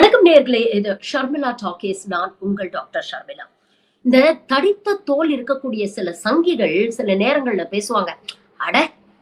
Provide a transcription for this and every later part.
வணக்கம் நேர்களே, இது ஷர்மிளா டாக்கீஸ். நான் உங்கள் டாக்டர் ஷர்மிளா. இந்த தடித்த தோல் இருக்கக்கூடிய சில சங்கிகள் சில நேரங்கள்ல பேசுவாங்க. அட,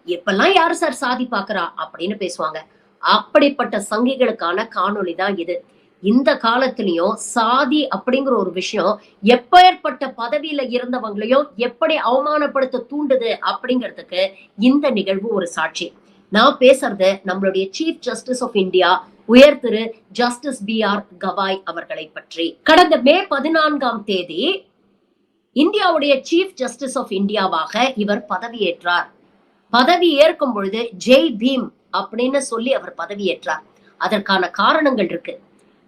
இப்பெல்லாம் யாரு சார் சாதி பாக்குறா அப்படின்னு பேசுவாங்க. அப்படிப்பட்ட சங்கிகளுக்கான காணொளி தான் இது. இந்த காலத்திலயும் சாதி அப்படிங்கிற ஒரு விஷயம் எப்பேற்பட்ட பதவியில இருந்தவங்களையும் எப்படி அவமானப்படுத்த தூண்டுது அப்படிங்கிறதுக்கு இந்த நிகழ்வு ஒரு சாட்சி. நான் பேசுறது நம்மளுடைய சீஃப் ஜஸ்டிஸ் ஆஃப் இந்தியா உயர் திரு ஜஸ்டிஸ் B.R. கவாய் அவர்களை பற்றி. கடந்த மே 14 இந்தியாவுடைய சீஃப் ஜஸ்டிஸ் ஆஃப் இந்தியாவாக இவர் பதவியேற்றார். பதவி ஏற்கும் பொழுது ஜெய் பீம் அப்படின்னு சொல்லி அவர் பதவியேற்றார். அதற்கான காரணங்கள் இருக்கு.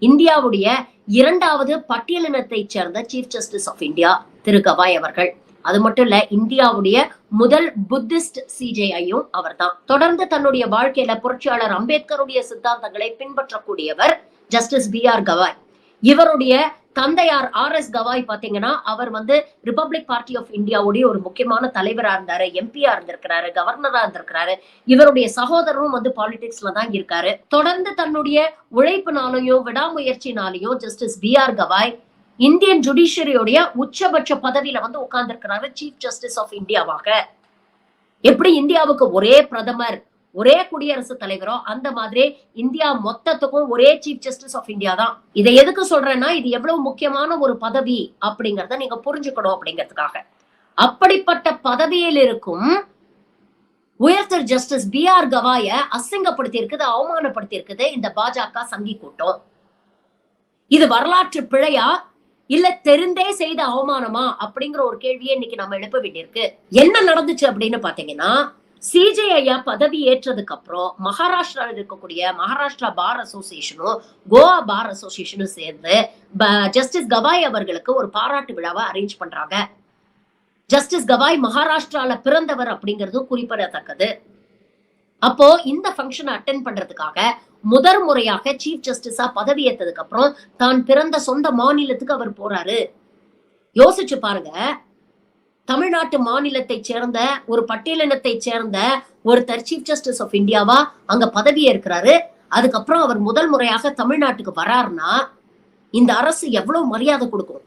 இந்தியாவுடைய 2வது பட்டியலினத்தை சேர்ந்த சீஃப் ஜஸ்டிஸ் ஆஃப் இந்தியா திரு கவாய் அவர்கள். அது மட்டும் இல்ல, இந்தியாவுடைய முதல் புத்திஸ்ட் CJI-யும் அவர் தான். தொடர்ந்து தன்னுடைய வாழ்க்கையில புரட்சியாளர் அம்பேத்கருடைய சித்தாந்தங்களை பின்பற்றக்கூடியவர் ஜஸ்டிஸ் B.R. கவாய். இவருடைய தந்தையார் RS கவாய் பாத்தீங்கன்னா, அவர் ரிபப்ளிக் பார்ட்டி ஆஃப் இந்தியாவுடைய ஒரு முக்கியமான தலைவரா இருந்தாரு, MP-யா இருந்திருக்கிறாரு, கவர்னரா இருந்திருக்கிறாரு. இவருடைய சகோதரரும் பாலிடிக்ஸ்ல தான் இருக்காரு. தொடர்ந்து தன்னுடைய உழைப்பினாலையும் விடாமுயற்சினாலையும் ஜஸ்டிஸ் B.R. கவாய் இந்தியன் ஜுடிஷியரியோடைய உச்சபட்ச பதவியில உட்கார்ந்து இருக்கிறாரு, சீஃப் ஜஸ்டிஸ் ஆஃப் இந்தியாவாக. எப்படி இந்தியாவுக்கு ஒரே பிரதமர், ஒரே குடியரசுத் தலைவரோ, அந்த மாதிரி இந்தியா மொத்தத்துக்கும் ஒரே சீஃப் ஜஸ்டிஸ் ஆஃப் இந்தியா தான். இதை எதுக்கு சொல்றேன்னா, இது எவ்வளவு முக்கியமான ஒரு பதவி அப்படிங்கறத நீங்க புரிஞ்சுக்கணும் அப்படிங்கிறதுக்காக. அப்படிப்பட்ட பதவியில் இருக்கும் உயர் திரு ஜஸ்டிஸ் B.R. கவாய அசிங்கப்படுத்தி இருக்குது, அவமானப்படுத்தி இருக்குது இந்த பாஜக சங்கி கூட்டம். இது வரலாற்று பிழையா இல்ல தெரிந்தே செய்த அவமானமா அப்படிங்கிற ஒரு கேள்வியை இன்னைக்கு நம்ம எழுப்ப வேண்டியிருக்கு. என்ன நடந்துச்சு அப்படின்னு பாத்தீங்கன்னா, CJI பதவி ஏற்றதுக்கு அப்புறம் மகாராஷ்டிராவில் இருக்கக்கூடிய மகாராஷ்டிரா பார் அசோசியேஷனும் கோவா பார் அசோசியேஷனும் சேர்ந்து ஜஸ்டிஸ் கவாய் அவர்களுக்கு ஒரு பாராட்டு விழாவை அரேஞ்ச் பண்றாங்க. ஜஸ்டிஸ் கவாய் மகாராஷ்டிரால பிறந்தவர் அப்படிங்கிறது குறிப்பிடத்தக்கது. அப்போ இந்த ஃபங்க்ஷனை அட்டென்ட் பண்றதுக்காக முதல் முறையாக சீஃப் ஜஸ்டிஸா பதவி ஏற்றதுக்கு அப்புறம் தான் பிறந்த சொந்த மாநிலத்துக்கு அவர் போறாரு. யோசிச்சு பாருங்க, தமிழ்நாட்டு மாநிலத்தை சேர்ந்த ஒரு பட்டியலினத்தை சேர்ந்த ஒருத்தர் சீஃப் ஜஸ்டிஸ் ஆஃப் இந்தியாவா அங்க பதவி ஏற்கிறாரு. அதுக்கப்புறம் அவர் முதல் முறையாக தமிழ்நாட்டுக்கு வராருன்னா இந்த அரசு எவ்வளவு மரியாதை கொடுக்கும்.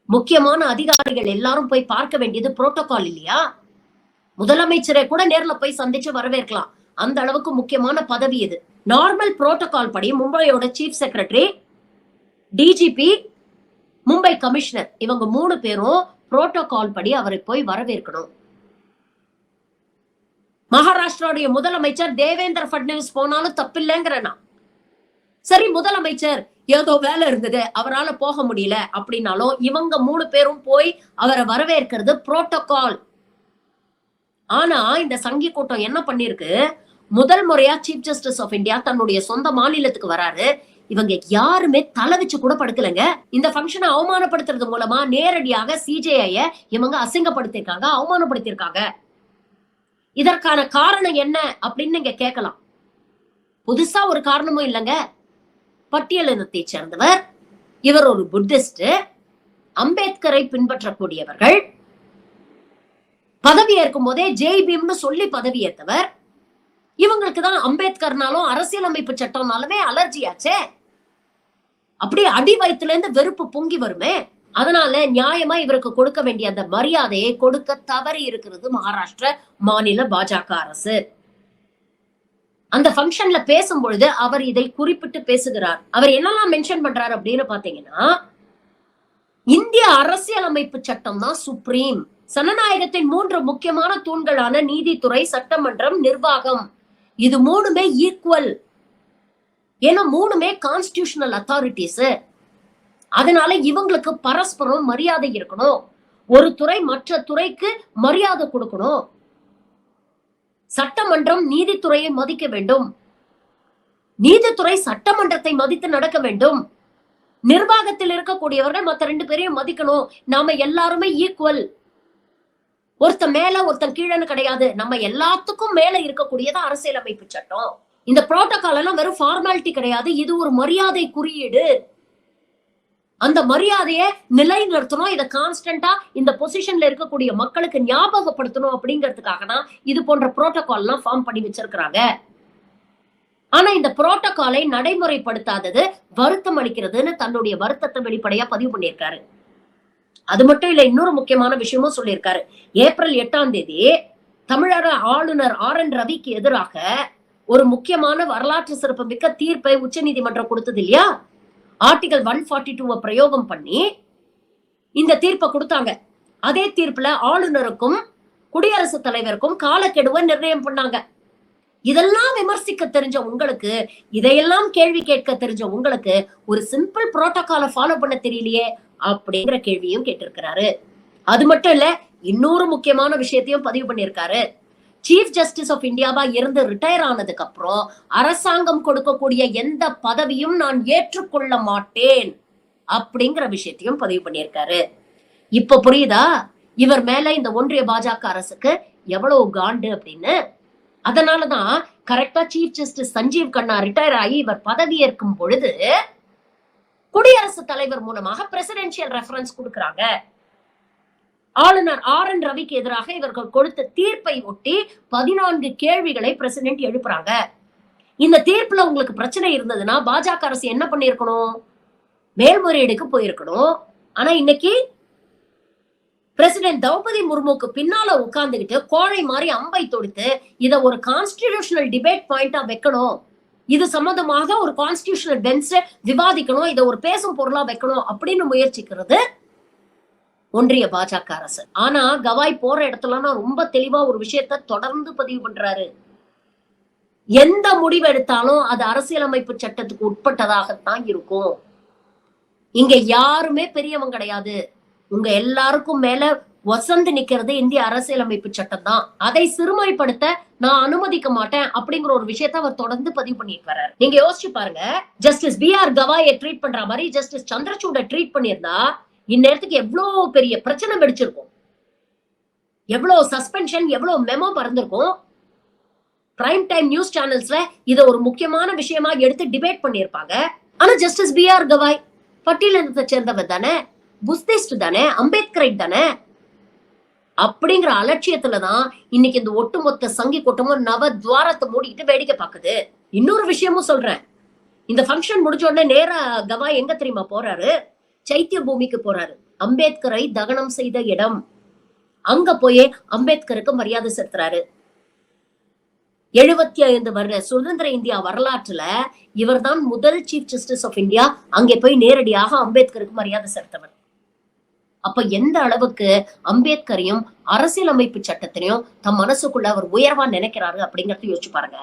முக்கியமான அதிகாரிகள் எல்லாரும் போய் பார்க்க வேண்டியது புரோட்டோகால் இல்லையா? முதலமைச்சரை கூட நேர்ல போய் சந்திச்சு வரவேற்கலாம். அந்த அளவுக்கு முக்கியமான பதவி இது. நார்மல் புரோட்டோகால் படி மும்பையோட chief secretary, DGP, Mumbai commissioner, இவங்க 3 பேரும் புரோட்டோகால் படி அவரை போய் வரவேற்கணும். மகாராஷ்டிராவுடைய முதலமைச்சர் தேவேந்திர பட்னவிஸ் போனாலும் தப்பில்லைங்கிறனா. சரி, முதலமைச்சர் ஏதோ வேலை இருந்தது, அவரால் போக முடியல அப்படின்னாலும் இவங்க 3 பேரும் போய் அவரை வரவேற்கிறது புரோட்டோகால். ஆனா இந்த சங்கி கூட்டம் என்ன பண்ணிருக்கு, முதல் முறையா சீஃப் ஜஸ்டிஸ் ஆஃப் இந்தியா தன்னுடைய சொந்த மாநிலத்துக்கு வராரு. இவங்க யாருமே தலை வச்சு கூட படுக்கலங்க. இந்த ஃபங்க்ஷனை அவமானப்படுத்துறது மூலமா நேரடியாக CJI இவங்க அசிங்கப்படுத்திருக்காங்க, அவமானப்படுத்திருக்காங்க. இதற்கான காரணம் என்ன அப்படின்னு நீங்க கேட்கலாம். புதுசா ஒரு காரணமும் இல்லைங்க. பட்டியலினத்தை சேர்ந்தவர், இவர் ஒரு புத்திஸ்ட், அம்பேத்கரை பின்பற்றக்கூடியவர்கள். பதவி ஏற்கும் போதே ஜெய் பீம்னு சொல்லி பதவி ஏற்றவர். இவங்களுக்கு தான் அம்பேத்கர்னாலும் அரசியலமைப்பு சட்டம்னாலுமே அலர்ஜி ஆச்சே. அப்படி அடி வயிற்றுல இருந்து வெறுப்பு பொங்கி வருமே. அதனால நியாயமா இவருக்கு கொடுக்க வேண்டிய அந்த மரியாதையை கொடுக்க தவறி இருக்கிறது மகாராஷ்டிர மாநில பாஜக அரசு. அந்த ஃபங்க்ஷன்ல பேசும்பொழுது அவர் இதை குறிப்பிட்டு பேசுகிறார். அவர் என்னெல்லாம் மென்ஷன் பண்றாரு அப்படின்னு பாத்தீங்கன்னா, இந்திய அரசியலமைப்பு சட்டம் தான் சுப்ரீம். சனநாயகத்தின் 3 முக்கியமான தூண்களான நீதித்துறை, சட்டமன்றம், நிர்வாகம், இது 3மே ஈக்குவல். ஏன்னா 3மே கான்ஸ்டிடியூஷனல் அத்தாரிட்டிஸ். அதனால இவங்களுக்கு பரஸ்பரம் மரியாதை இருக்கணும். ஒரு துறை மற்ற துறைக்கு மரியாதை கொடுக்கணும். சட்டமன்றம் நீதித்துறையை மதிக்க வேண்டும், நீதித்துறை சட்டமன்றத்தை மதித்து நடக்க வேண்டும். நிர்வாகத்தில் இருக்கக்கூடியவர்கள் மற்ற 2 பேரையும் மதிக்கணும். நாம எல்லாருமே ஈக்குவல். ஒருத்தன் மேல ஒருத்தன் கீழன்னு கிடையாது. நம்ம எல்லாத்துக்கும் மேல இருக்கக்கூடியது அரசியலமைப்பு சட்டம். இந்த புரோட்டோகால் எல்லாம் வெறும் ஃபார்மாலிட்டி கிடையாது, இது ஒரு மரியாதை குறியீடு. அந்த மரியாதையை நிலைநிறுத்தணும். இதை கான்ஸ்டன்டா இந்த பொசிஷன்ல இருக்கக்கூடிய மக்களுக்கு ஞாபகப்படுத்தணும் அப்படிங்கிறதுக்காக தான் இது போன்ற புரோட்டோகால் எல்லாம் ஃபார்ம் பண்ணி வச்சிருக்கிறாங்க. ஆனா இந்த புரோட்டோகாலை நடைமுறைப்படுத்தாதது வருத்தம் அளிக்கிறதுன்னு தன்னுடைய வருத்தத்தை வெளிப்படையா பதிவு பண்ணியிருக்காரு. அது மட்டும் இல்ல, இன்னொரு முக்கியமான விஷயமும் சொல்லியிருக்காரு. ஏப்ரல் 8ஆம் தேதி தமிழக ஆளுநர் ஆர்.என். ரவிக்கு எதிராக ஒரு முக்கியமான வரலாற்று சிறப்பு மிக்க தீர்ப்பை உச்ச நீதிமன்றம் கொடுத்தது இல்லையா? ஆர்டிகல் 142 பிரயோகம் பண்ணி இந்த தீர்ப்பை கொடுத்தாங்க. அதே தீர்ப்புல ஆளுநருக்கும் குடியரசுத் தலைவருக்கும் காலக்கெடுவை நிர்ணயம் பண்ணாங்க. இதெல்லாம் விமர்சிக்க தெரிஞ்ச உங்களுக்கு, இதையெல்லாம் கேள்வி கேட்க தெரிஞ்ச உங்களுக்கு ஒரு சிம்பிள் புரோட்டோகாலை ஃபாலோ பண்ண தெரியலையே அப்படிங்கிற கேள்வியும் கேட்டிருக்கிறாரு. அது மட்டும் இல்ல, இன்னொரு முக்கியமான விஷயத்தையும் பதிவு பண்ணியிருக்காரு. சீஃப் ஜஸ்டிஸ் ஆஃப் இந்தியாவா இருந்து ரிட்டையர் ஆனதுக்கு அப்புறம் அரசாங்கம் கொடுக்கக்கூடிய எந்த பதவியும் நான் ஏற்றுக்கொள்ள மாட்டேன் அப்படிங்கிற விஷயத்தையும் பதிவு பண்ணியிருக்காரு. இப்ப புரியுதா இவர் மேல இந்த ஒன்றிய பாஜக அரசுக்கு எவ்வளவு காண்டு அப்படின்னு? அதனாலதான் கரெக்டா சீஃப் ஜஸ்டிஸ் சஞ்சீவ் கண்ணா ரிட்டையர் ஆகி இவர் பதவி ஏற்கும் பொழுது குடியரசுத் தலைவர் மூலமாக பிரசிடென்சியல் ரெஃபரன்ஸ் கொடுக்கிறாங்க. ஆளுநர் ஆர்.என். ரவிக்கு எதிராக இவர்கள் கொடுத்த தீர்ப்பை ஒட்டி 14 கேள்விகளை பிரசிடென்ட் எழுப்புறாங்க. இந்த தீர்ப்புல உங்களுக்கு பிரச்சனை இருந்ததுன்னா பாஜக அரசு என்ன பண்ணிருக்கணும்? மேல்முறையீடுக்கு போயிருக்கணும். ஆனா இன்னைக்கு பிரசிடென்ட் திரௌபதி முர்முக்கு பின்னால உட்கார்ந்துகிட்டு கோழை மாதிரி அம்பை தொடுத்து இத ஒரு கான்ஸ்டிடியூஷனல் டிபேட் பாயிண்டா வைக்கணும், இது சம்பந்தமாக ஒரு கான்ஸ்டிடியூஷனல் பெஞ்ச் விவாதிக்கணும், இதை ஒரு பேசும் பொருளா வைக்கணும் அப்படின்னு முயற்சிக்கிறது ஒன்றிய பாஜக அரசு. ஆனா கவாய் போற இடத்துலலாம் ரொம்ப தெளிவா ஒரு விஷயத்த தொடர்ந்து பதிவு பண்றாரு. எந்த முடிவு எடுத்தாலும் அது அரசியலமைப்பு சட்டத்துக்கு உட்பட்டதாகத்தான் இருக்கும். இங்க யாருமே பெரியவங்க கிடையாது. உங்க எல்லாருக்கும் மேல வசந்து நிக்கிறது இந்திய அரசியலமைப்பு சட்டம் தான். அதை சிறுமைப்படுத்த நான் அனுமதிக்க மாட்டேன் அப்படிங்கிற ஒரு விஷயத்த அவர் தொடர்ந்து பதிவு பண்ணிட்டு வர்றாரு. நீங்க யோசிச்சு பாருங்க, ஜஸ்டிஸ் பி.ஆர். கவாயை ட்ரீட் பண்ற மாதிரி ஜஸ்டிஸ் சந்திரசூட ட்ரீட் பண்ணியிருந்தா இந்நேரத்துக்கு எவ்வளவு பெரிய பிரச்சனை வெடிச்சிருக்கும், எவ்வளவு சஸ்பென்ஷன், எவ்வளவு மெமோ பறந்திருக்கும். பிரைம் டைம் நியூஸ் சேனல்ஸ்ல இத ஒரு முக்கியமான விஷயமா எடுத்து டிபேட் பண்ணிருப்பாங்க. ஆனா ஜஸ்டிஸ் பி.ஆர். கவாய் பட்டியலினத்தை சேர்ந்தவர் தானே, புத்திஸ்ட் தானே, அம்பேத்கரைட் தானே. அப்படிங்கிற அலட்சியத்துலதான் இன்னைக்கு இந்த ஒட்டுமொத்த சங்கி கூட்டமும் நவத்வாரத்தை மூடிக்கிட்டு வேடிக்கை பாக்குது. இன்னொரு விஷயமும் சொல்றேன், இந்த ஃபங்க்ஷன் முடிஞ்ச உடனே நேரா கவாய் எங்க தெரியுமா போறாரு? சைத்திய பூமிக்கு போறாரு. அம்பேத்கரை தகனம் செய்த இடம். அங்க போய் அம்பேத்கருக்கு மரியாதை செலுத்துறாரு. 75 வருட சுதந்திர இந்தியா வரலாற்றுல இவர் தான் முதல் சீஃப் ஜஸ்டிஸ் ஆஃப் இந்தியா அங்கே போய் நேரடியாக அம்பேத்கருக்கு மரியாதை செலுத்தவர். அப்ப எந்த அளவுக்கு அம்பேத்கரையும் அரசியலமைப்பு சட்டத்திலையும் தம் மனசுக்குள்ள அவர் உயர்வா நினைக்கிறாரு அப்படிங்கறத யோசிச்சு பாருங்க.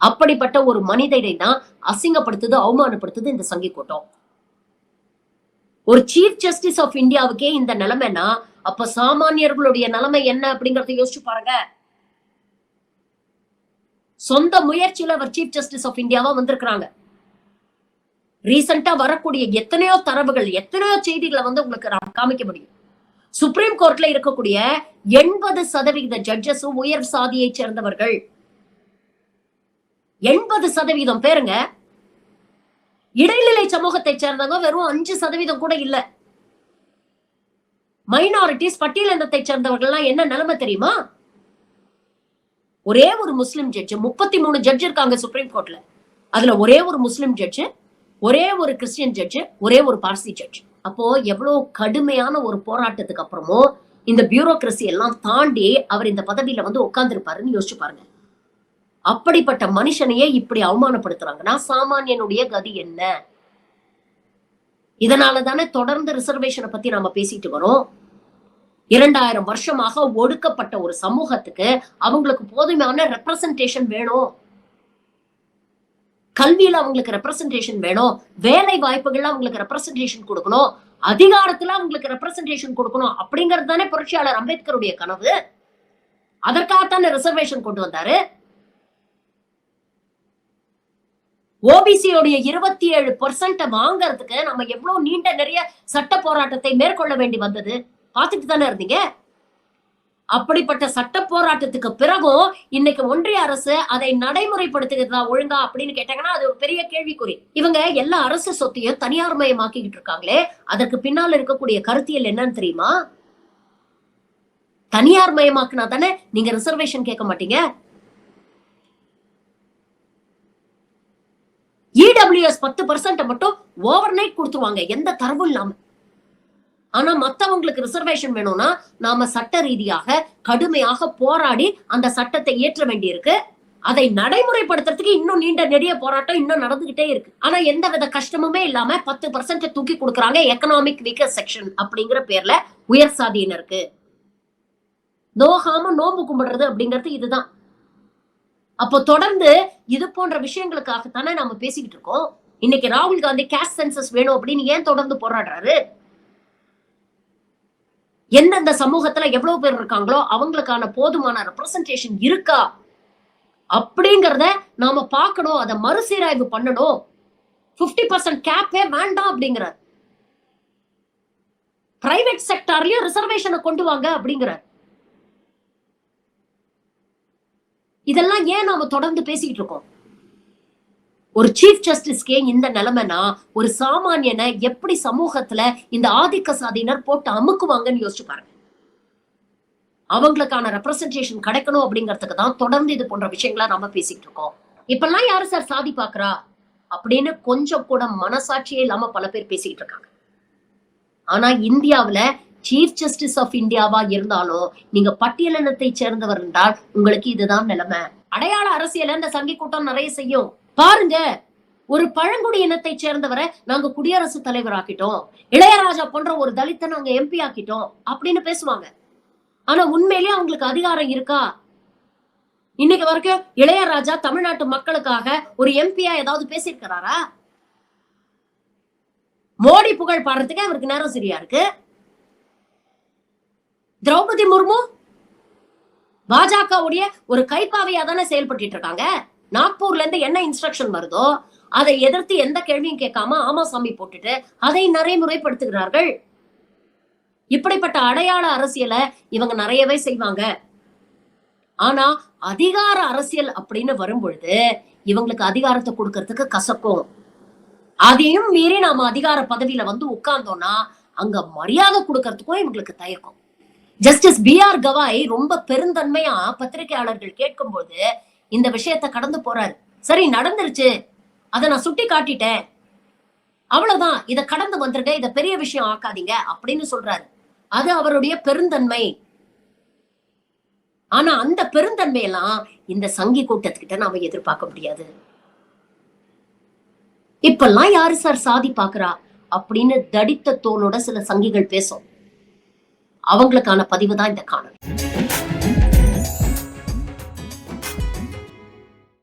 அப்படிப்பட்ட ஒரு மனிதனை தான் அசிங்கப்படுத்துது, அவமானப்படுத்துது இந்த சங்கி கூட்டம். ஒரு சீஃப் ஜஸ்டிஸ் ஆஃப் இந்தியாவுக்கே இந்த நிலைமைன்னா அப்ப சாமானியர்களுடைய நிலைமை என்ன அப்படிங்கறத யோசிச்சு பாருங்க. சொந்த முயற்சியில அவர் சீஃப் ஜஸ்டிஸ் ஆஃப் இந்தியாவா வந்திருக்கிறாங்க. ரீசெண்டா வரக்கூடிய எத்தனையோ தரவுகள், எத்தனையோ செய்திகளை உங்களுக்கு காமிக்க முடியும். சுப்ரீம் கோர்ட்ல இருக்கக்கூடிய 80% ஜட்ஜஸ் உயர் சாதியை சேர்ந்தவர்கள். 80% பேருங்க. இடைநிலை சமூகத்தை சேர்ந்தவங்க வெறும் 5% கூட இல்ல. மைனாரிட்டிஸ், பட்டியலினத்தை சேர்ந்தவர்கள் என்ன நிலைமை தெரியுமா? ஒரே ஒரு முஸ்லிம் ஜட்ஜ், 33 ஜட்ஜ் இருக்காங்க சுப்ரீம் கோர்ட்ல. அதுல ஒரே ஒரு முஸ்லிம் ஜட்ஜ், ஒரே ஒரு கிறிஸ்டியன் ஜட்ஜ், ஒரே ஒரு பார்சி ஜட்ஜ். அப்போ எவ்வளவு கடுமையான ஒரு போராட்டத்துக்கு அப்புறமும் இந்த பியூரோக்ரசி எல்லாம் தாண்டி அவர் இந்த பதவியில உட்கார்ந்து இருப்பாருன்னு யோசிச்சு பாருங்க. அப்படிப்பட்ட மனுஷனையே இப்படி அவமானப்படுத்துறாங்கன்னா சாமானியனுடைய கதி என்ன? இதனாலதானே தொடர்ந்து ரிசர்வேஷனை பத்தி நாம பேசிட்டு வரோம். 2000 வருஷமாக ஒடுக்கப்பட்ட ஒரு சமூகத்துக்கு அவங்களுக்கு போதுமான ரெப்ரசன்டேஷன் வேணும். கல்வியில அவங்களுக்கு ரெப்ரசன்டேஷன் வேணும், வேலை வாய்ப்புகள்ல அவங்களுக்கு ரெப்ரசன்டேஷன் கொடுக்கணும், அதிகாரத்துல அவங்களுக்கு ரெப்ரசன்டேஷன் கொடுக்கணும். அப்படிங்கிறது தானே புரட்சியாளர் அம்பேத்கருடைய கனவு. அதற்காகத்தானே ரிசர்வேஷன் கொண்டு வந்தாரு. ஓபிசியோடைய 27% வாங்கறதுக்கு நம்ம எவ்வளவு நீண்ட நிறைய சட்ட போராட்டத்தை மேற்கொள்ள வேண்டி வந்தது பார்த்துட்டு தானே இருந்தீங்க. அப்படிப்பட்ட சட்ட போராட்டத்துக்கு பிறகும் இன்னைக்கு ஒன்றிய அரசு அதை நடைமுறைப்படுத்துகிறதா ஒழுங்கா அப்படின்னு கேட்டாங்கன்னா அது ஒரு பெரிய கேள்விக்குறி. இவங்க எல்லா அரசு சொத்தையும் தனியார் மயமாக்கிட்டு இருக்காங்களே, அதற்கு பின்னால இருக்கக்கூடிய கருத்தியல் என்னன்னு தெரியுமா? தனியார் மயமாக்குனா தானே நீங்க ரிசர்வேஷன் கேட்க மாட்டீங்க. இடபிள்யூஎஸ் 10% மட்டும் ஓவர் நைட் கொடுத்துருவாங்க, எந்த தரவும் இல்லாம. ஆனா மத்தவங்களுக்கு ரிசர்வேஷன் வேணும்னா நாம சட்ட ரீதியாக கடுமையாக போராடி அந்த சட்டத்தை ஏற்ற வேண்டியிருக்கு. அதை நடைமுறைப்படுத்துறதுக்கு இன்னும் நீண்ட நெடிய போராட்டம் இன்னும் நடந்துகிட்டே இருக்கு. ஆனா எந்த வித கஷ்டமுமே இல்லாம 10% தூக்கி கொடுக்குறாங்க எக்கனாமிக் வீக்கர் செக்ஷன் அப்படிங்கிற பேர்ல உயர் சாதியினருக்கு. நோகாம நோம்பு கும்பிடுறது அப்படிங்கிறது இதுதான். அப்போ தொடர்ந்து இது போன்ற விஷயங்களுக்காகத்தானே நாம பேசிக்கிட்டு இருக்கோம். இன்னைக்கு ராகுல் காந்தி கேஸ்ட் சென்சஸ் வேணும் அப்படின்னு ஏன் தொடர்ந்து போராடுறாரு? எந்தெந்த சமூகத்துல எவ்வளவு பேர் இருக்காங்களோ அவங்களுக்கான போதுமான ரெப்ரசன்டேஷன் இருக்கா அப்படிங்கறத நாம பார்க்கணும், அதை மறுசீராய்வு பண்ணணும். 50% கேப்பே வேண்டாம் அப்படிங்கிறார். பிரைவேட் செக்டார்லயும் ரிசர்வேஷனை கொண்டு வாங்க அப்படிங்கிறார். இதெல்லாம் ஏன் நாம தொடர்ந்து பேசிக்கிட்டு இருக்கோம்? ஒரு சீஃப் ஜஸ்டிஸ்கே இந்த நிலைமைனா ஒரு சாமானியனை எப்படி சமூகத்துல இந்த ஆதிக்க சாதியினர் போட்டு அமுக்குவாங்கன்னு யோசிச்சு பாருங்க. அவங்களுக்கான ரெப்ரசன்டேஷன் கிடைக்கணும் அப்படிங்கிறதுக்கு தான் தொடர்ந்து இது போன்ற விஷயங்களை நம்ம பேசிட்டு இருக்கோம். இப்பெல்லாம் யாரு சார் சாதி பாக்குறா அப்படின்னு கொஞ்சம் கூட மனசாட்சியே இல்லாம பல பேர் பேசிக்கிட்டு இருக்காங்க. ஆனா இந்தியாவுல சீஃப் ஜஸ்டிஸ் ஆஃப் இந்தியாவா இருந்தாலும் நீங்க பட்டியலினத்தை சேர்ந்தவர் என்றால் உங்களுக்கு இதுதான் நிலைமை. அடையாள அரசியல இந்த சங்கி கூட்டம் நிறைய செய்யும். பாருங்க, ஒரு பழங்குடி இனத்தை சேர்ந்தவரை நாங்க குடியரசுத் தலைவர் ஆக்கிட்டோம், இளையராஜா போன்ற ஒரு தலித்தை நாங்க எம்பி ஆக்கிட்டோம் அப்படின்னு பேசுவாங்க. ஆனா உண்மையிலேயே அவங்களுக்கு அதிகாரம் இருக்கா? இன்னைக்கு வரைக்கும் இளையராஜா தமிழ்நாட்டு மக்களுக்காக ஒரு எம்பியா ஏதாவது பேசியிருக்கிறாரா? மோடி புகழ் பாடுறதுக்கு அவருக்கு நேரம் சரியா இருக்கு. திரௌபதி முர்மு பாஜகவுடைய ஒரு கைப்பாவையா தானே செயல்பட்டு இருக்காங்க. நாக்பூர்ல இருந்து என்ன இன்ஸ்ட்ரக்ஷன் வருதோ அதை எதிர்த்து எந்த கேள்வியும் கேட்காம ஆமாசாமி போட்டுட்டு அதை நடைமுறைப்படுத்துகிறார்கள். இப்படிப்பட்ட அடையாள அரசியலை இவங்க நிறையவே செய்வாங்க. ஆனா அதிகார அரசியல் அப்படின்னு வரும்பொழுது இவங்களுக்கு அதிகாரத்தை கொடுக்கறதுக்கு கசக்கும். அதையும் மீறி நாம அதிகார பதவியில வந்து உட்கார்ந்தோம்னா அங்க மரியாதை கொடுக்கறதுக்கும் இவங்களுக்கு தயக்கம். Justice B.R. கவாய் ரொம்ப பெருந்தன்மையா பத்திரிகையாளர்கள் கேட்கும் போது இந்த விஷயத்தை கடந்து போறாரு. சரி, நடந்துருச்சு, அதை நான் சுட்டி காட்டிட்டேன், அவ்வளவுதான், இதை கடந்து வந்துருங்க, இதை பெரிய விஷயம் ஆக்காதீங்க அப்படின்னு சொல்றாரு. அது அவருடைய பெருந்தன்மை. ஆனா அந்த பெருந்தன்மையெல்லாம் இந்த சங்கி கூட்டத்துக்கிட்ட நாம எதிர்பார்க்க முடியாது. இப்பெல்லாம் யாரு சார் சாதி பாக்குறா அப்படின்னு தடித்த தோலோட சில சங்கிகள் பேசும். அவங்களுக்கான பதிவு தான் இந்த காணொளி.